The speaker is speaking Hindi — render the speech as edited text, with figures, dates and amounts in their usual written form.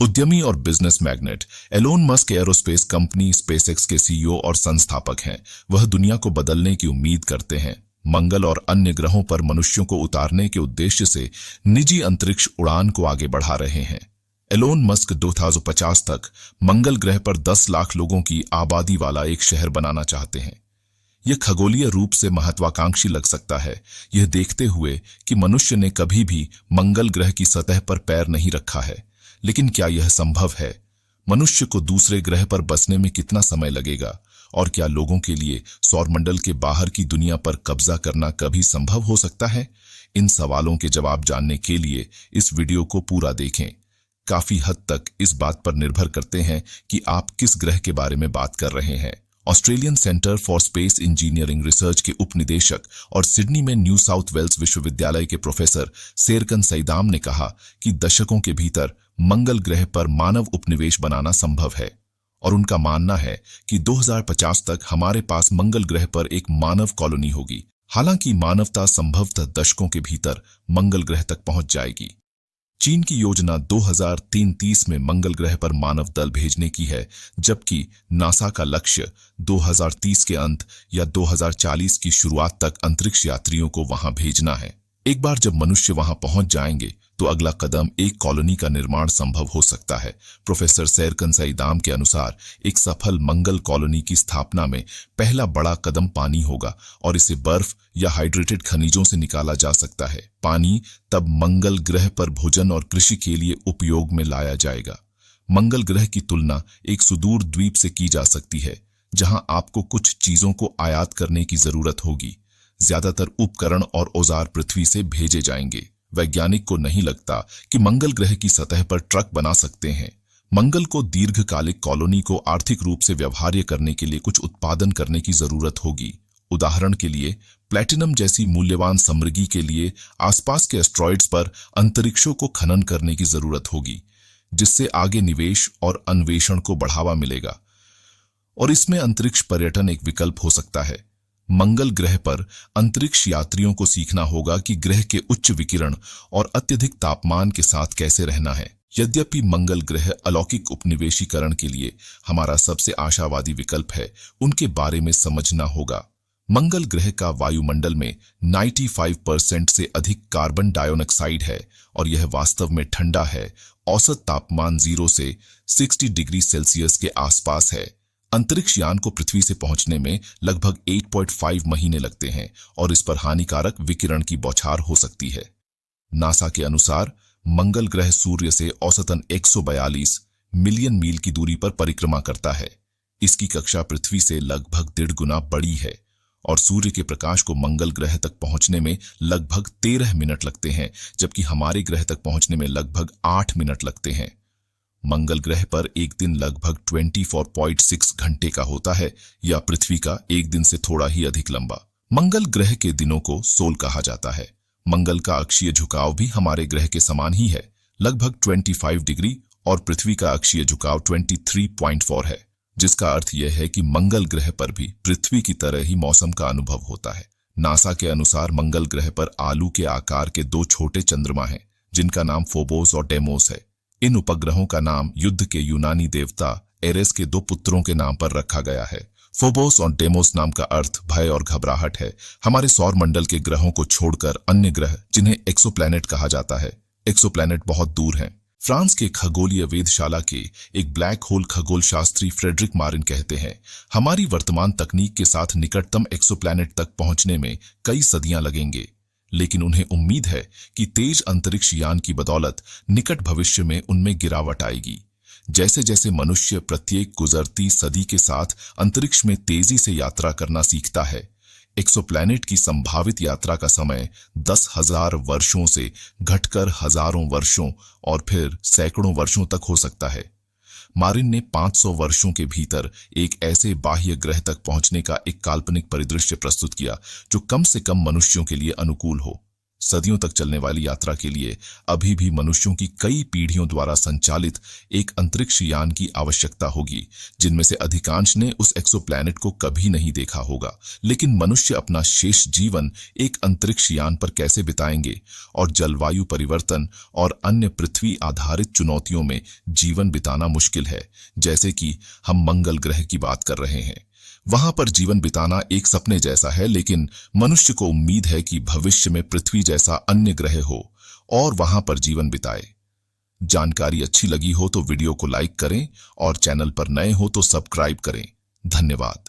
उद्यमी और business magnate Elon Musk aerospace company SpaceX के सीईओ और संस्थापक हैं। वह दुनिया को बदलने की उम्मीद करते हैं। मंगल और अन्य ग्रहों पर मनुष्यों को उतारने के उद्देश्य से निजी अंतरिक्ष उड़ान को आगे बढ़ा रहे हैं। एलोन मस्क 2050 तक मंगल ग्रह पर 10 लाख लोगों की आबादी वाला एक शहर बनाना चाहते हैं। यह खगोलीय रूप से महत्वाकांक्षी लग सकता है, यह देखते हुए कि मनुष्य ने कभी भी मंगल ग्रह की सतह पर पैर नहीं रखा है। लेकिन क्या यह संभव है? मनुष्य को दूसरे ग्रह पर बसने में कितना समय लगेगा? और क्या लोगों के लिए सौरमंडल के बाहर की दुनिया पर कब्जा करना कभी संभव हो सकता है? इन सवालों के जवाब जानने के लिए इस वीडियो को पूरा देखें। काफी हद तक इस बात पर निर्भर करते हैं कि आप किस ग्रह के बारे में बात कर रहे हैं। Australian centre for space engineering research के उपनिदेशक और सिडनी में न्यू साउथ वेल्स विश्वविद्यालय के प्रोफेसर सेरकन सईदाम ने कहा कि दशकों के भीतर मंगल ग्रह पर मानव उपनिवेश बनाना संभव है, और उनका मानना है कि 2050 तक हमारे पास मंगल ग्रह पर एक मानव कॉलोनी होगी। हालांकि मानवता संभवतः दशकों के भीतर मंगल ग्रह तक पहुंच जाएगी। चीन की योजना 2030 में मंगल ग्रह पर मानव दल भेजने की है, जबकि नासा का लक्ष्य 2030 के अंत या 2040 की शुरुआत तक अंतरिक्ष यात्रियों को वहां भेजना है। एक बार जब मनुष्य वहां पहुंच जाएंगे तो अगला कदम एक कॉलोनी का निर्माण संभव हो सकता है। प्रोफेसर सेरकन सईदाम के अनुसार एक सफल मंगल कॉलोनी की स्थापना में पहला बड़ा कदम पानी होगा, और इसे बर्फ या हाइड्रेटेड खनिजों से निकाला जा सकता है। पानी तब मंगल ग्रह पर भोजन और कृषि के लिए उपयोग में लाया जाएगा। मंगल ग्रह की तुलना एक सुदूर द्वीप से की जा सकती है, जहां आपको कुछ चीजों को आयात करने की जरूरत होगी। ज्यादातर उपकरण और औजार पृथ्वी से भेजे जाएंगे। वैज्ञानिक को नहीं लगता कि मंगल ग्रह की सतह पर ट्रक बना सकते हैं। मंगल को दीर्घकालिक कॉलोनी को आर्थिक रूप से व्यवहार्य करने के लिए कुछ उत्पादन करने की जरूरत होगी। उदाहरण के लिए प्लैटिनम जैसी मूल्यवान सामग्री के लिए आसपास के एस्ट्रॉइड्स पर अंतरिक्षों को खनन करने की जरूरत होगी, जिससे आगे निवेश और अन्वेषण को बढ़ावा मिलेगा, और इसमें अंतरिक्ष पर्यटन एक विकल्प हो सकता है। मंगल ग्रह पर अंतरिक्ष यात्रियों को सीखना होगा कि ग्रह के उच्च विकिरण और अत्यधिक तापमान के साथ कैसे रहना है। यद्यपि मंगल ग्रह अलौकिक उपनिवेशीकरण के लिए हमारा सबसे आशावादी विकल्प है, उनके बारे में समझना होगा। मंगल ग्रह का वायुमंडल में 95% से अधिक कार्बन डाइऑक्साइड है, और यह वास्तव में ठंडा है। औसत तापमान 0 से 60 डिग्री सेल्सियस के आसपास है। अंतरिक्ष यान को पृथ्वी से पहुंचने में लगभग 8.5 महीने लगते हैं, और इस पर हानिकारक विकिरण की बौछार हो सकती है। नासा के अनुसार मंगल ग्रह सूर्य से औसतन 142 मिलियन मील की दूरी पर परिक्रमा करता है। इसकी कक्षा पृथ्वी से लगभग 1.5 गुना बड़ी है, और सूर्य के प्रकाश को मंगल ग्रह तक पहुंचने में लगभग 13 मिनट लगते हैं, जबकि हमारे ग्रह तक पहुंचने में लगभग 8 मिनट लगते हैं। मंगल ग्रह पर एक दिन लगभग 24.6 घंटे का होता है, या पृथ्वी का एक दिन से थोड़ा ही अधिक लंबा। मंगल ग्रह के दिनों को सोल कहा जाता है। मंगल का अक्षीय झुकाव भी हमारे ग्रह के समान ही है, लगभग 25 डिग्री, और पृथ्वी का अक्षीय झुकाव 23.4 है, जिसका अर्थ यह है कि मंगल ग्रह पर भी पृथ्वी की तरह ही मौसम का अनुभव होता है। नासा के अनुसार मंगल ग्रह पर आलू के आकार के 2 छोटे चंद्रमा हैं, जिनका नाम फोबोस और डेमोस है। इन उपग्रहों का नाम युद्ध के यूनानी देवता एरेस के 2 पुत्रों के नाम पर रखा गया है। फोबोस और डेमोस नाम का अर्थ भय और घबराहट है। हमारे सौर मंडल के ग्रहों को छोड़कर अन्य ग्रह, जिन्हें एक्सोप्लैनेट कहा जाता है, एक्सोप्लैनेट बहुत दूर हैं। फ्रांस के खगोलीय वेधशाला के एक ब्लैक होल खगोल शास्त्री फ्रेडरिक मारिन कहते हैं, हमारी वर्तमान तकनीक के साथ निकटतम एक्सोप्लैनेट तक पहुंचने में कई सदियां लगेंगे, लेकिन उन्हें उम्मीद है कि तेज अंतरिक्ष यान की बदौलत निकट भविष्य में उनमें गिरावट आएगी। जैसे जैसे मनुष्य प्रत्येक गुजरती सदी के साथ अंतरिक्ष में तेजी से यात्रा करना सीखता है, एक्सोप्लैनेट की संभावित यात्रा का समय 10,000 वर्षों से घटकर हजारों वर्षों और फिर सैकड़ों वर्षों तक हो सकता है। मारिन ने 500 वर्षों के भीतर एक ऐसे बाह्य ग्रह तक पहुंचने का एक काल्पनिक परिदृश्य प्रस्तुत किया, जो कम से कम मनुष्यों के लिए अनुकूल हो। सदियों तक चलने वाली यात्रा के लिए अभी भी मनुष्यों की कई पीढ़ियों द्वारा संचालित एक अंतरिक्ष यान की आवश्यकता होगी, जिनमें से अधिकांश ने उस एक्सोप्लैनेट को कभी नहीं देखा होगा। लेकिन मनुष्य अपना शेष जीवन एक अंतरिक्ष यान पर कैसे बिताएंगे, और जलवायु परिवर्तन और अन्य पृथ्वी आधारित चुनौतियों में जीवन बिताना मुश्किल है। जैसे कि हम मंगल ग्रह की बात कर रहे हैं, वहां पर जीवन बिताना एक सपने जैसा है, लेकिन मनुष्य को उम्मीद है कि भविष्य में पृथ्वी जैसा अन्य ग्रह हो और वहां पर जीवन बिताए। जानकारी अच्छी लगी हो तो वीडियो को लाइक करें और चैनल पर नए हो तो सब्सक्राइब करें। धन्यवाद।